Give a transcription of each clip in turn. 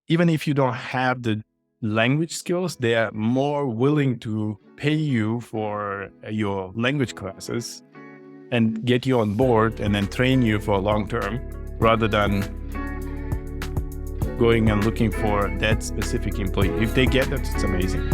even if you don't have the language skills, they are more willing to pay you for your language classes and get you on board and then train you for long term rather than going and looking for that specific employee. If they get it, it's amazing.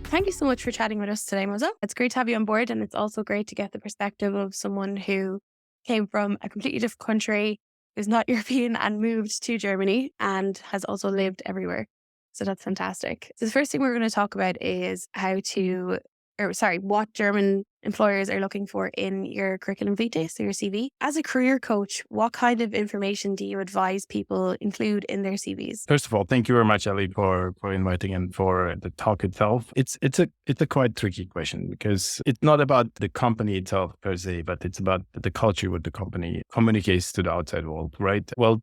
Thank you so much for chatting with us today, Muza. It's great to have you on board, and it's also great to get the perspective of someone who came from a completely different country, who's not European, and moved to Germany and has also lived everywhere. So that's fantastic. So the first thing we're going to talk about is what German employers are looking for in your curriculum vitae, so your CV. As a career coach, what kind of information do you advise people include in their CVs? First of all, thank you very much, Ali, for inviting and for the talk itself. It's a quite tricky question because it's not about the company itself per se, but it's about the culture what the company communicates to the outside world, right? Well,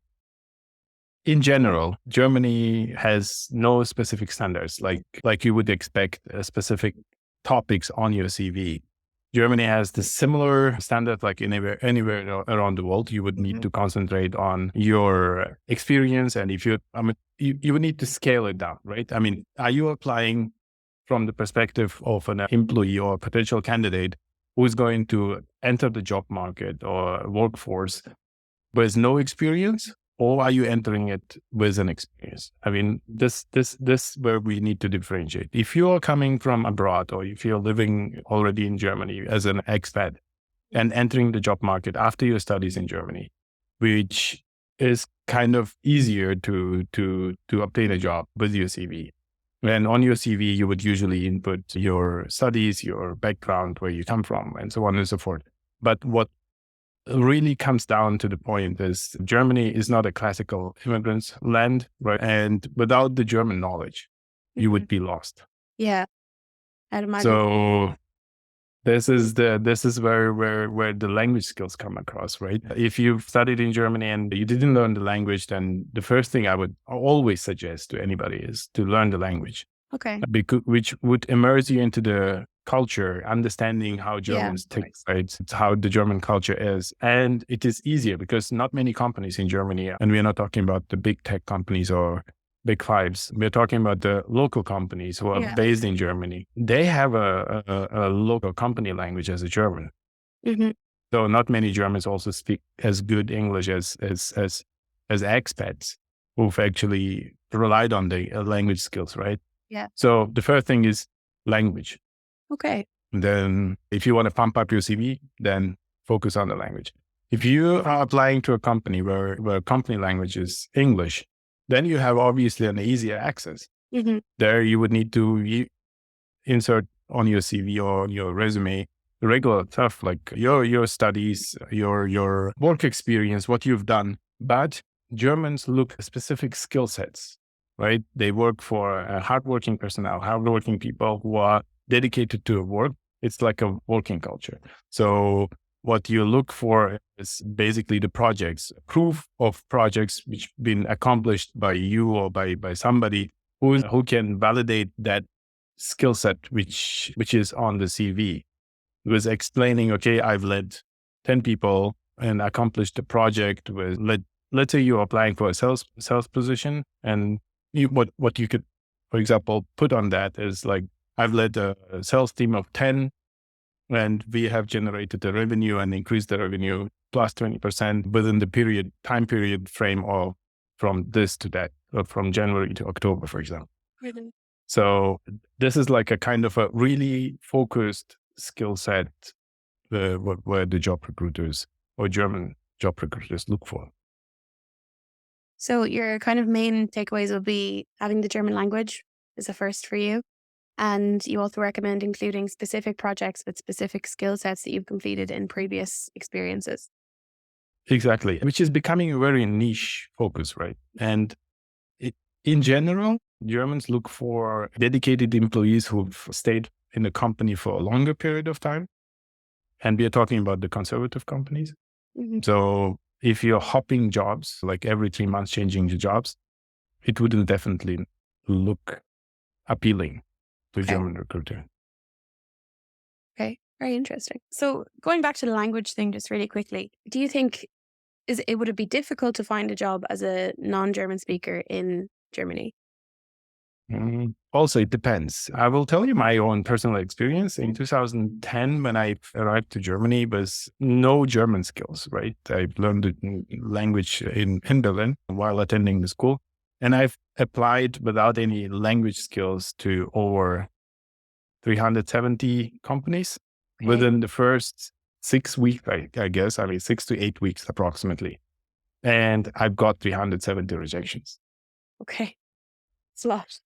in general, Germany has no specific standards like you would expect specific topics on your CV. Germany has the similar standard like anywhere around the world. You would need to concentrate on your experience, and you would need to scale it down, right? I mean, are you applying from the perspective of an employee or a potential candidate who is going to enter the job market or workforce with no experience? Or are you entering it with an experience? I mean, this where we need to differentiate. If you are coming from abroad or if you're living already in Germany as an expat and entering the job market after your studies in Germany, which is kind of easier to obtain a job with your CV. And on your CV, you would usually input your studies, your background, where you come from, and so on and so forth. But what really comes down to the point is Germany is not a classical immigrants land, right? And without the German knowledge, you would be lost. Yeah, I'd imagine. So this is where the language skills come across, right? If you've studied in Germany and you didn't learn the language, then the first thing I would always suggest to anybody is to learn the language. Okay. Which would immerse you into the culture, understanding how Germans think, right? It's how the German culture is. And it is easier because not many companies in Germany, and we're not talking about the big tech companies or big fives. We're talking about the local companies who are based in Germany. They have a local company language as a German. Mm-hmm. So not many Germans also speak as good English as expats who've actually relied on the language skills, right? Yeah. So the first thing is language. Okay. Then if you want to pump up your CV, then focus on the language. If you are applying to a company where company language is English, then you have obviously an easier access. Mm-hmm. There you would need to insert on your CV or on your resume the regular stuff like your studies, your work experience, what you've done. But Germans look at specific skill sets, right? They work for hardworking personnel, hardworking people who are dedicated to work. It's like a working culture. So what you look for is basically the projects, proof of projects which been accomplished by you or by somebody who can validate that skill set which is on the CV. It was explaining, okay, I've led 10 people and accomplished the project with let's say you're applying for a sales position, and what you could, for example, put on that is like, I've led a sales team of 10 and we have generated the revenue and increased the revenue plus 20% within the time period frame of from this to that, or from January to October, for example. Mm-hmm. So this is like a kind of a really focused skill set where the job recruiters or German job recruiters look for. So your kind of main takeaways will be having the German language is a first for you. And you also recommend including specific projects with specific skill sets that you've completed in previous experiences. Exactly, which is becoming a very niche focus, right? And in general, Germans look for dedicated employees who've stayed in the company for a longer period of time. And we are talking about the conservative companies. Mm-hmm. So if you're hopping jobs, like every 3 months changing the jobs, it wouldn't definitely look appealing to a German recruiter. Okay, very interesting. So going back to the language thing just really quickly, do you think would it be difficult to find a job as a non-German speaker in Germany? Also, it depends. I will tell you my own personal experience. In 2010, when I arrived to Germany, was no German skills, right? I learned the language in Berlin while attending the school. And I've applied without any language skills to over 370 companies Okay. within the first 6 weeks, I guess. I mean, 6 to 8 weeks approximately. And I've got 370 rejections. Okay. It's a lot.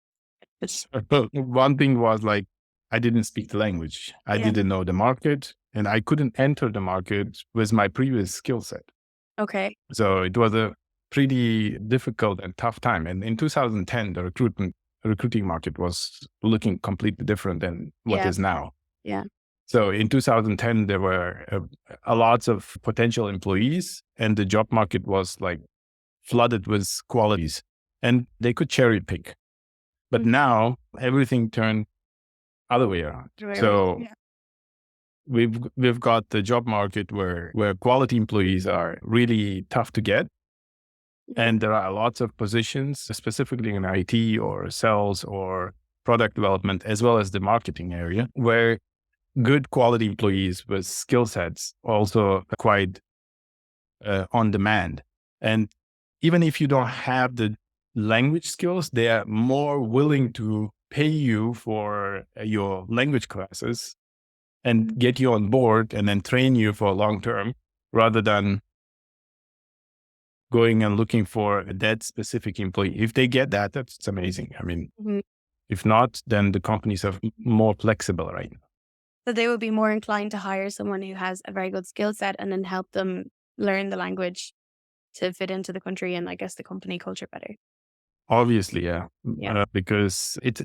But one thing was like, I didn't speak the language. I Yeah. didn't know the market, and I couldn't enter the market with my previous skill set. Okay. So it was a pretty difficult and tough time. And in 2010, the recruiting market was looking completely different than what Yeah. is now. Yeah. So in 2010, there were a lots of potential employees, and the job market was like flooded with qualities, and they could cherry pick. But now everything turned other way around. So Yeah. we've got the job market where quality employees are really tough to get. And there are lots of positions, specifically in IT or sales or product development, as well as the marketing area, where good quality employees with skill sets also quite on demand. And even if you don't have the language skills, they are more willing to pay you for your language classes and get you on board and then train you for long term rather than going and looking for that specific employee. If they get that, that's amazing. I mean, Mhm. if not, then the companies are more flexible right now. So they would be more inclined to hire someone who has a very good skill set and then help them learn the language to fit into the country and I guess the company culture better. Obviously, yeah, Yeah. because it,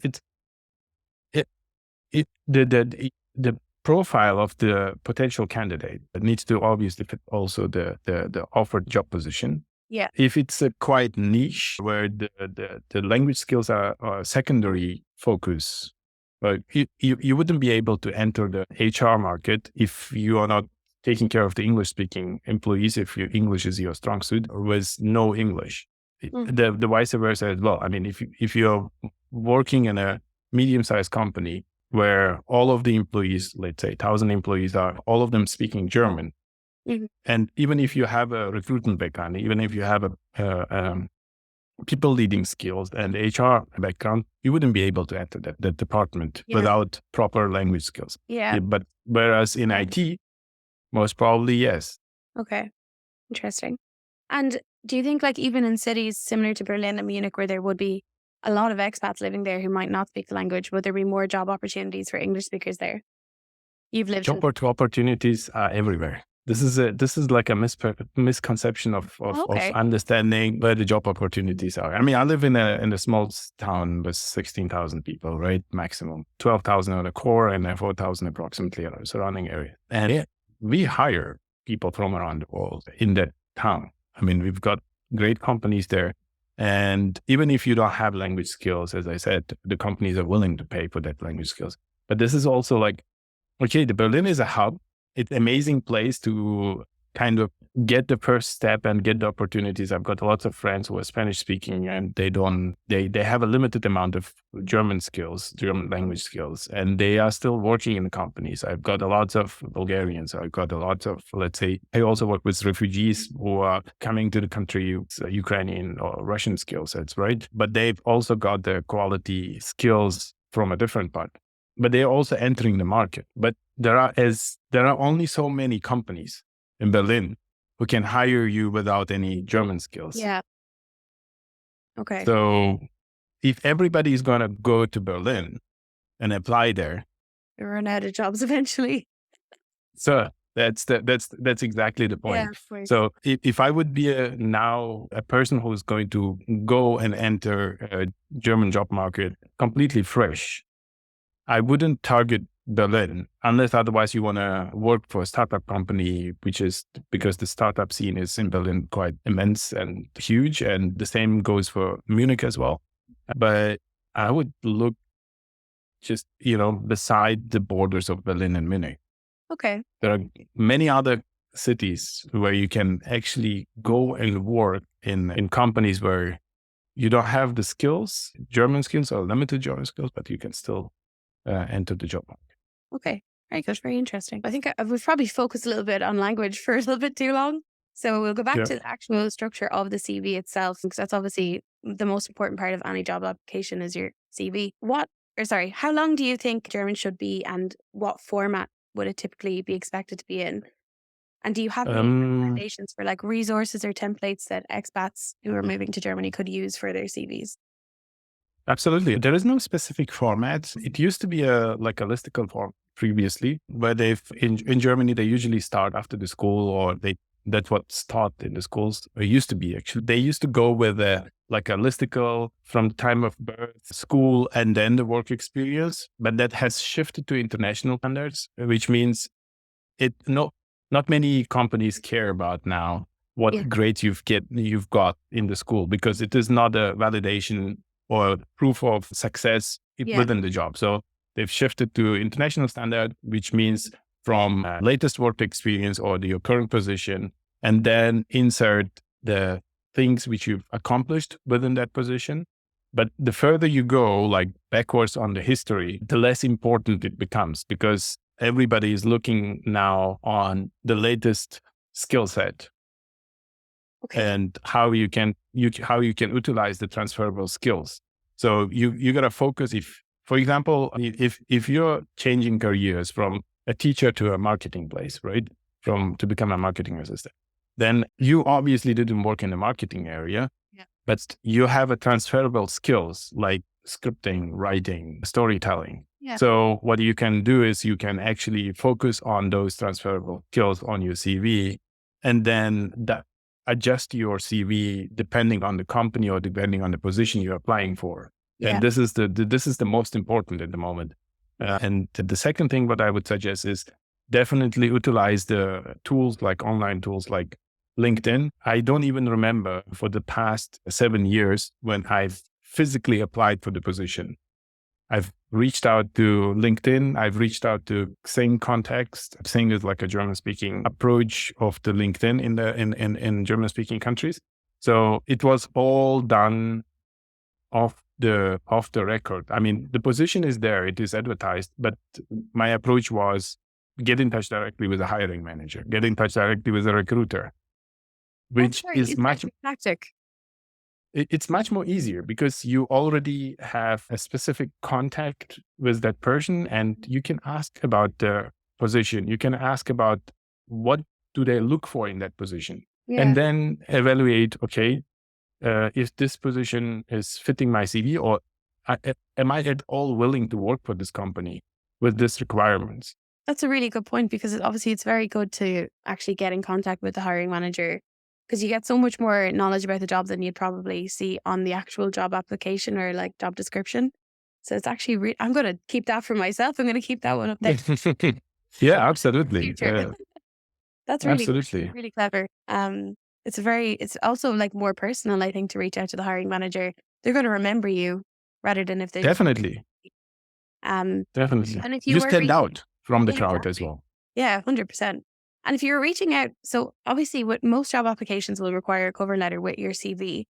the profile of the potential candidate needs to obviously fit also the offered job position. Yeah. If it's a quite niche where the language skills are a secondary focus, but you wouldn't be able to enter the HR market if you are not taking care of the English speaking employees, if your English is your strong suit, or with no English. The vice versa as well. I mean, if you're working in a medium-sized company where all of the employees, let's say 1,000 employees, are all of them speaking German, Mhm. and even if you have a recruitment background, even if you have a people leading skills and HR background, you wouldn't be able to enter that department Yeah. without proper language skills. Yeah. But whereas in IT, most probably yes. Okay. Interesting. And do you think, like, even in cities similar to Berlin and Munich, where there would be a lot of expats living there who might not speak the language, would there be more job opportunities for English speakers there? You've lived in. Opportunities are everywhere. This is like a misconception of Okay. understanding where the job opportunities are. I mean, I live in a small town with 16,000 people, right? Maximum 12,000 on the core and then 4,000 approximately in the surrounding area. And yeah, we hire people from around the world in that town. I mean, we've got great companies there. And even if you don't have language skills, as I said, the companies are willing to pay for that language skills. But this is also like, okay, the Berlin is a hub. It's an amazing place to kind of get the first step and get the opportunities. I've got lots of friends who are Spanish speaking and they have a limited amount of German language skills, and they are still working in the companies. I've got a lot of Bulgarians. I've got a lot of, let's say, I also work with refugees who are coming to the country, Ukrainian or Russian skill sets, right? But they've also got the quality skills from a different part. But they're also entering the market. But there are only so many companies in Berlin who can hire you without any German skills. Yeah. Okay. So if everybody is going to go to Berlin and apply there, We run out of jobs eventually. so that's exactly the point. Yeah, of course. So if I would be now a person who is going to go and enter a German job market completely fresh, I wouldn't target Berlin unless otherwise you want to work for a startup company, which is because the startup scene is in Berlin quite immense and huge. And the same goes for Munich as well. But I would look just, beside the borders of Berlin and Munich. Okay. There are many other cities where you can actually go and work in companies where you don't have the skills, German skills or limited German skills, but you can still enter the job market. Okay. Very good. Very interesting. I think we've probably focused a little bit on language for a little bit too long. So we'll go back Yeah. to the actual structure of the CV itself, because that's obviously the most important part of any job application is your CV. How long do you think German should be, and what format would it typically be expected to be in? And do you have any recommendations for like resources or templates that expats who are moving to Germany could use for their CVs? Absolutely. There is no specific format. It used to be a listicle form previously, where in Germany, they usually start after the school, or that's what's taught in the schools. It used to be actually. They used to go with a listicle from the time of birth, school, and then the work experience. But that has shifted to international standards, which means not many companies care about now what grades you've got in the school, because it is not a validation or proof of success within the job. So they've shifted to international standard, which means from latest work experience or your current position, and then insert the things which you've accomplished within that position. But the further you go, like backwards on the history, the less important it becomes, because everybody is looking now on the latest skill set. Okay. And how you can utilize the transferable skills. So you got to focus. If, for example, if you're changing careers from a teacher to a marketing place, right, to become a marketing assistant, then you obviously didn't work in the marketing area, but you have a transferable skills like scripting, writing, storytelling. Yeah. So what you can do is you can actually focus on those transferable skills on your CV, and then adjust your CV depending on the company or depending on the position you're applying for. Yeah. And this is the most important at the moment. And the second thing, what I would suggest is definitely utilize the tools, like online tools like LinkedIn. I don't even remember for the past 7 years when I've physically applied for the position. I've reached out to LinkedIn. I've reached out to Xing contacts. Xing is like a German-speaking approach of the LinkedIn in German-speaking countries. So it was all done off the record. I mean, the position is there; it is advertised. But my approach was get in touch directly with a hiring manager, get in touch directly with a recruiter, which is much tactic. It's much more easier because you already have a specific contact with that person, and you can ask about the position. You can ask about what do they look for in that position, and then evaluate, okay, if this position is fitting my CV, or am I at all willing to work for this company with these requirements? That's a really good point, because obviously it's very good to actually get in contact with the hiring manager, because you get so much more knowledge about the job than you'd probably see on the actual job application or like job description. So it's actually, I'm going to keep that for myself. I'm going to keep that one up there. Yeah, absolutely. That's really, really clever. It's also like more personal, I think, to reach out to the hiring manager. They're going to remember you rather than if they definitely. Definitely. And if you stand out from the crowd as well. Yeah, 100%. And if you're reaching out, so obviously most job applications will require a cover letter with your CV.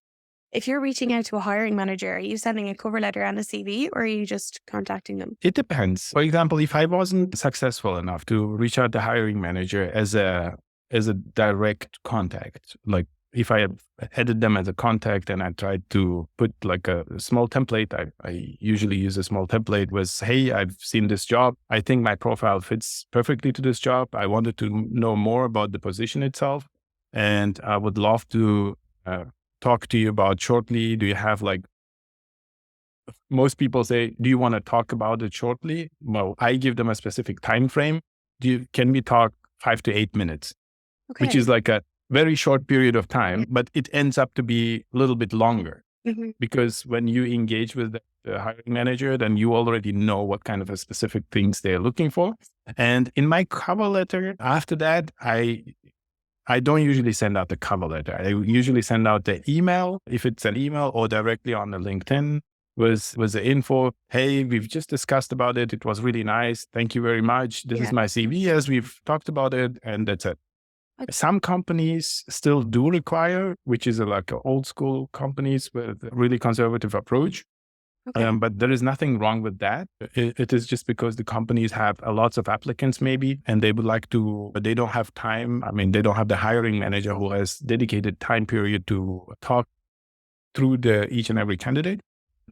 If you're reaching out to a hiring manager, are you sending a cover letter and a CV, or are you just contacting them? It depends. For example, if I wasn't successful enough to reach out to the hiring manager as a direct contact, like if I added them as a contact and I tried to put like a small template, I usually use a small template with, hey, I've seen this job. I think my profile fits perfectly to this job. I wanted to know more about the position itself, and I would love to talk to you about shortly. Do you have most people say, do you want to talk about it shortly? Well, I give them a specific time frame. Can we talk 5 to 8 minutes? Okay. Which is like a very short period of time, but it ends up to be a little bit longer. Mm-hmm. Because when you engage with the hiring manager, then you already know what kind of a specific things they're looking for. And in my cover letter, after that, I don't usually send out the cover letter. I usually send out the email, if it's an email, or directly on the LinkedIn with the info. Hey, we've just discussed about it. It was really nice. Thank you very much. This is my CV as we've talked about it, and that's it. Some companies still do require, which is like old school companies with a really conservative approach. Okay. But there is nothing wrong with that. It is just because the companies have lots of applicants maybe, and they would like to, but they don't have time. I mean, they don't have the hiring manager who has dedicated time period to talk through each and every candidate.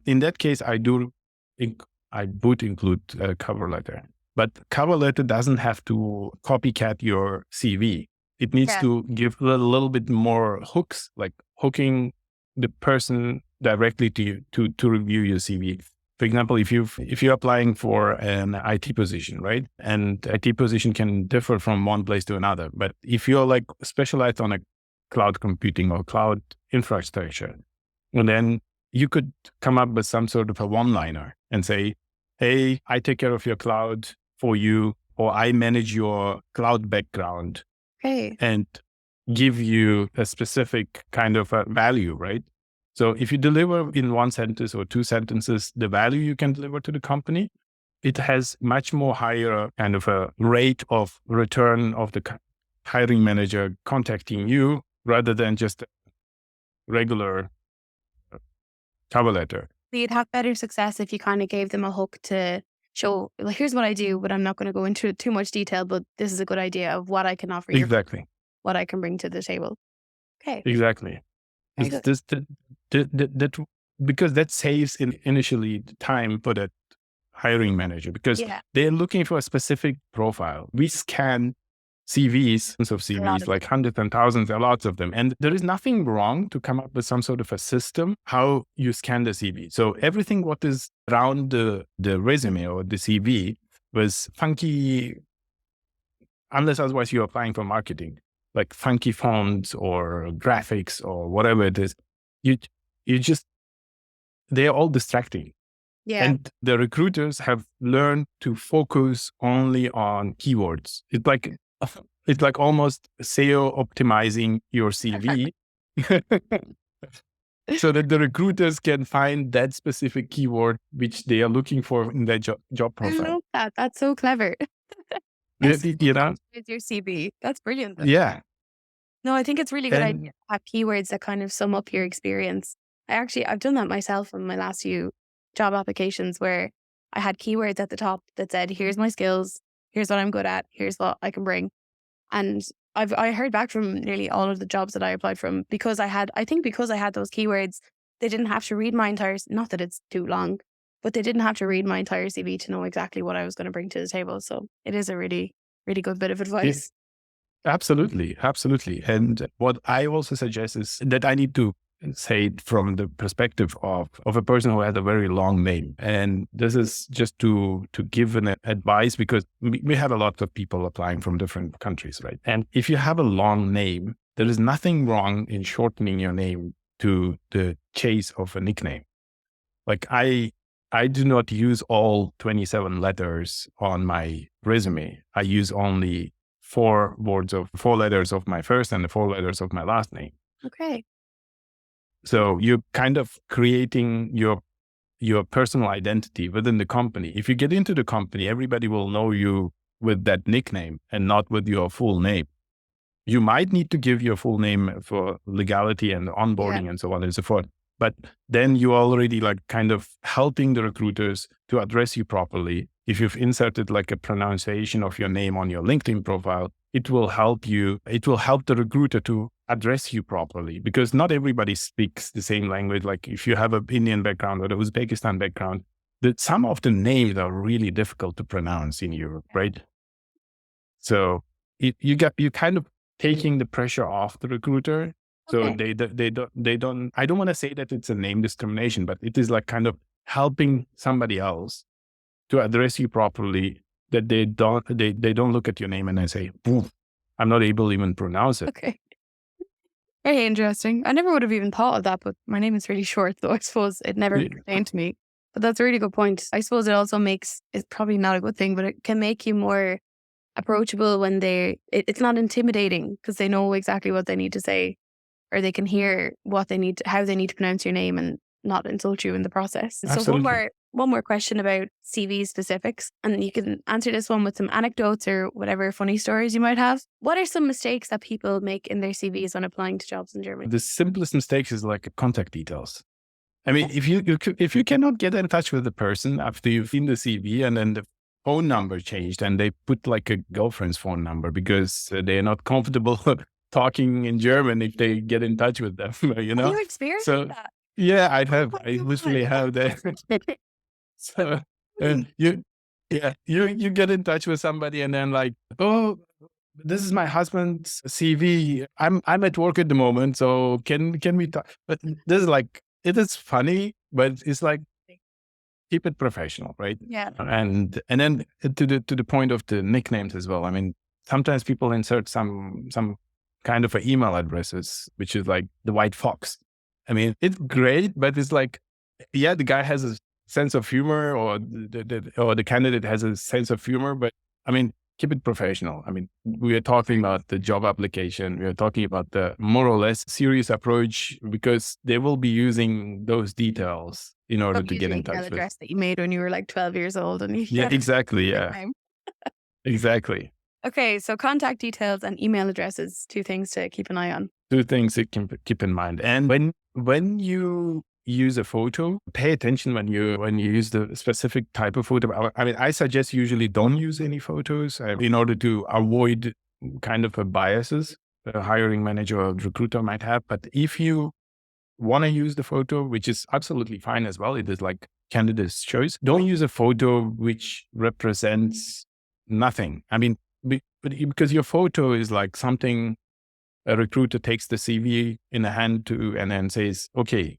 In that case, I would include a cover letter. But cover letter doesn't have to copycat your CV. It needs to give a little bit more hooks, like hooking the person directly to you to review your CV. For example, if you're applying for an IT position, right? And IT position can differ from one place to another. But if you're like specialized on a cloud computing or cloud infrastructure, and then you could come up with some sort of a one-liner and say, hey, I take care of your cloud for you, or I manage your cloud background. Okay. And give you a specific kind of a value, right? So if you deliver in one sentence or two sentences, the value you can deliver to the company, it has much more higher kind of a rate of return of the hiring manager contacting you rather than just a regular cover letter. You'd have better success if you kind of gave them a hook to show, like, here's what I do, but I'm not going to go into too much detail, but this is a good idea of what I can offer you, Exactly. what I can bring to the table. Okay. Exactly. Because that saves initially the time for that hiring manager, because they're looking for a specific profile. We scan CVs, like hundreds and thousands, a lots of them. And there is nothing wrong to come up with some sort of a system how you scan the CV. So everything what is around the resume or the CV was funky, unless otherwise you're applying for marketing, like funky fonts or graphics or whatever it is. They're all distracting. Yeah. And the recruiters have learned to focus only on keywords. It's like almost SEO optimizing your CV so that the recruiters can find that specific keyword which they are looking for in their job profile. I love that. That's so clever. With your CV. That's brilliant. Yeah. No, I think it's really good idea to have keywords that kind of sum up your experience. I've done that myself in my last few job applications where I had keywords at the top that said, here's my skills, here's what I'm good at, here's what I can bring. And I heard back from nearly all of the jobs that I applied from because I had those keywords, they didn't have to read my entire, not that it's too long, but they didn't have to read my entire CV to know exactly what I was going to bring to the table. So it is a really, really good bit of advice. Absolutely. Absolutely. And what I also suggest is that I need to say it from the perspective of a person who has a very long name. And this is just to give an advice, because we have a lot of people applying from different countries, right? And if you have a long name, there is nothing wrong in shortening your name to the chase of a nickname. Like I do not use all 27 letters on my resume. I use only 4 letters of my first and the 4 letters of my last name. Okay. So you're kind of creating your personal identity within the company. If you get into the company, everybody will know you with that nickname and not with your full name. You might need to give your full name for legality and onboarding and so on and so forth. But then you're already like kind of helping the recruiters to address you properly. If you've inserted like a pronunciation of your name on your LinkedIn profile, it will help you. It will help the recruiter to address you properly, because not everybody speaks the same language. Like if you have an Indian background or the Uzbekistan background, some of the names are really difficult to pronounce in Europe, right? So you kind of taking the pressure off the recruiter. So they don't, I don't want to say that it's a name discrimination, but it is like kind of helping somebody else to address you properly, that they don't look at your name and they say, I'm not able to even pronounce it. Okay. Very interesting. I never would have even thought of that, but my name is really short, so I suppose it never came to me. But that's a really good point. I suppose it also it's probably not a good thing, but it can make you more approachable when it's not intimidating, because they know exactly what they need to say, or they can hear how they need to pronounce your name and not insult you in the process. Absolutely. So one more question about CV specifics, and you can answer this one with some anecdotes or whatever funny stories you might have. What are some mistakes that people make in their CVs when applying to jobs in Germany? The simplest mistakes is like contact details. I mean, if you cannot get in touch with the person after you've seen the CV and then the phone number changed and they put like a girlfriend's phone number because they're not comfortable talking in German if they get in touch with them, you know? You experienced So that? yeah, I Oh have, my I God. usually have that. So you, yeah, you get in touch with somebody and then like, oh, this is my husband's CV. I'm at work at the moment, so can we talk? But this is like it is funny, but it's like keep it professional, right? Yeah. And then to the point of the nicknames as well. I mean, sometimes people insert some kind of a email addresses, which is like the white fox. I mean, it's great, but it's like, yeah, the guy has a sense of humor, or the candidate has a sense of humor, but I mean, keep it professional. I mean, we are talking about the job application. We are talking about the more or less serious approach because they will be using those details in order Don't to use get your in email touch with. address that you made when you were like 12 years old and you Yeah, got a exactly. Yeah, nickname. exactly. Okay, so contact details and email addresses, two things to keep an eye on. Two things you can keep in mind. And when you use a photo, pay attention when you use the specific type of photo. I mean, I suggest usually don't use any photos in order to avoid kind of a biases a hiring manager or recruiter might have. But if you want to use the photo, which is absolutely fine as well, it is like candidate's choice. Don't use a photo which represents nothing. I mean, because your photo is like something a recruiter takes the CV in a hand to and then says, okay,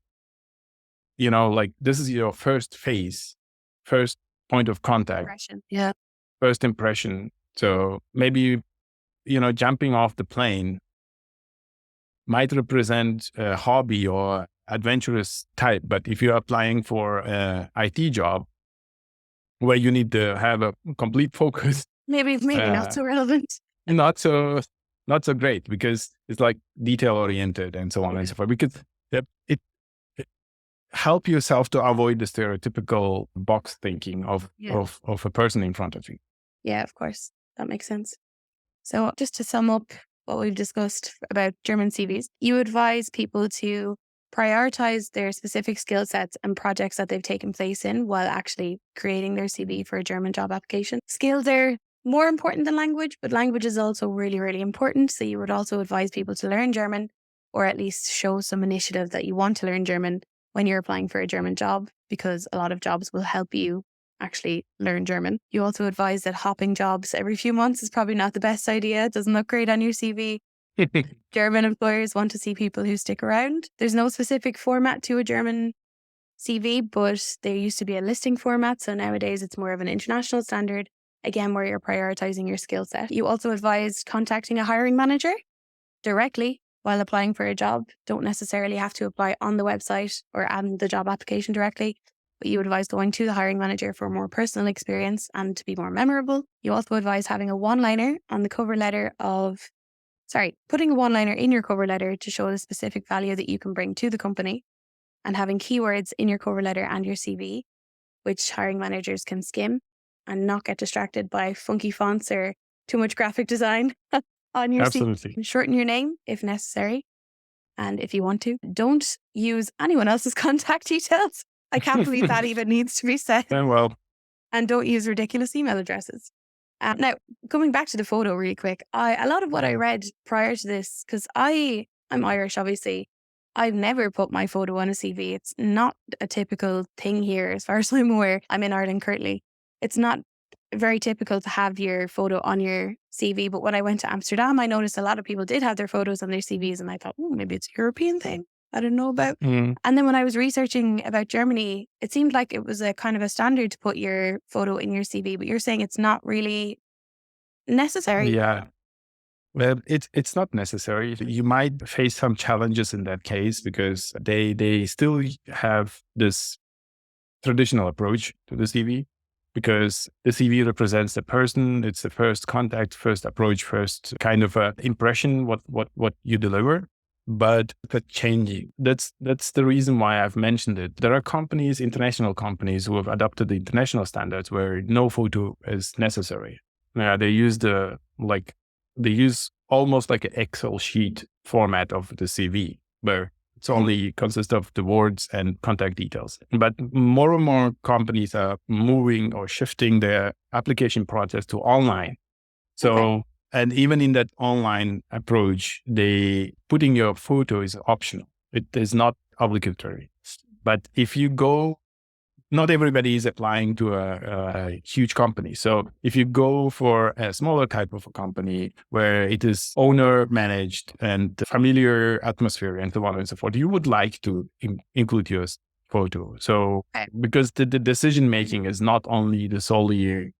you know, like this is your first phase, first point of contact, Impression. Yeah. first impression. So maybe, you know, jumping off the plane might represent a hobby or adventurous type. But if you're applying for a IT job where you need to have a complete focus, Maybe not uh, so relevant. not so not so great because it's like detail oriented and so on and so forth. Because it help yourself to avoid the stereotypical box thinking Yeah. of a person in front of you. Yeah, of course. That makes sense. So just to sum up what we've discussed about German CVs, you advise people to prioritize their specific skill sets and projects that they've taken place in while actually creating their CV for a German job application. Skills are more important than language, but language is also really, really important. So you would also advise people to learn German, or at least show some initiative that you want to learn German when you're applying for a German job, because a lot of jobs will help you actually learn German. You also advise that hopping jobs every few months is probably not the best idea. It doesn't look great on your CV. German employers want to see people who stick around. There's no specific format to a German CV, but there used to be a listing format. So nowadays it's more of an international standard, again, where you're prioritizing your skill set. You also advise contacting a hiring manager directly while applying for a job. Don't necessarily have to apply on the website or add the job application directly, but you advise going to the hiring manager for a more personal experience and to be more memorable. You also advise having a one-liner on the cover letter putting a one-liner in your cover letter to show the specific value that you can bring to the company, and having keywords in your cover letter and your CV, which hiring managers can skim and not get distracted by funky fonts or too much graphic design on your CV. Absolutely. Shorten your name if necessary. And if you want to, don't use anyone else's contact details. I can't believe that even needs to be said. And well, And don't use ridiculous email addresses. Now, coming back to the photo really quick, a lot of what I read prior to this, because I'm Irish, obviously, I've never put my photo on a CV. It's not a typical thing here, as far as I'm aware. I'm in Ireland currently. It's not very typical to have your photo on your CV. But when I went to Amsterdam, I noticed a lot of people did have their photos on their CVs, and I thought, maybe it's a European thing I didn't know about. And then when I was researching about Germany, it seemed like it was a kind of a standard to put your photo in your CV, but you're saying it's not really necessary. yeah. Well, it's not necessary. You might face some challenges in that case because they still have this traditional approach to the CV because the CV represents the person. It's the first contact, first approach, first kind of impression what you deliver. but that's changing. That's the reason why I've mentioned it. There are companies, international companies, who have adopted the international standards where no photo is necessary. They use they use almost like an Excel sheet format of the CV, where it's only consists of the words and contact details. But more and more companies are moving or shifting their application process to online. So, and even in that online approach, putting your photo is optional. It is not obligatory. But if you go, not everybody is applying to a huge company. So if you go for a smaller type of a company where it is owner managed and familiar atmosphere and so on and so forth, you would like to include your photo. So because the decision making is not only the solely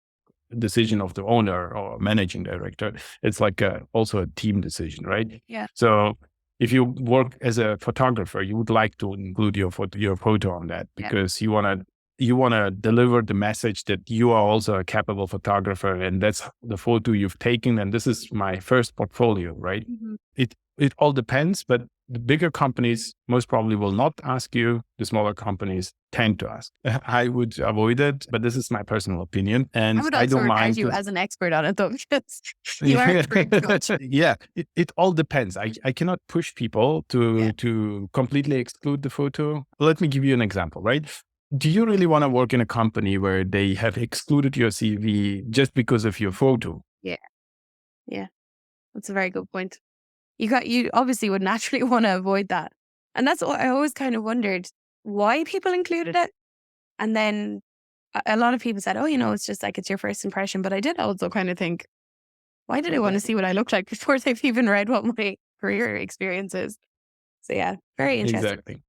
decision of the owner or managing director, it's like also a team decision, right? Yeah. So if you work as a photographer, you would like to include your photo on that because you want to deliver the message that you are also a capable photographer, and that's the photo you've taken, and this is my first portfolio, right? It all depends, but the bigger companies most probably will not ask you. The smaller companies tend to ask. I would avoid it, but this is my personal opinion, and I would I also don't regard mind you as an expert on it, though, because you are very good. Yeah, it all depends. I cannot push people to completely exclude the photo. Let me give you an example, right? Do you really want to work in a company where they have excluded your CV just because of your photo? Yeah, that's a very good point. You obviously would naturally want to avoid that. And that's what I always kind of wondered why people included it. And then a lot of people said, oh, it's just like it's your first impression. But I did also kind of think, why did I want to see what I look like before they've even read what my career experience is? So yeah, very interesting. Exactly.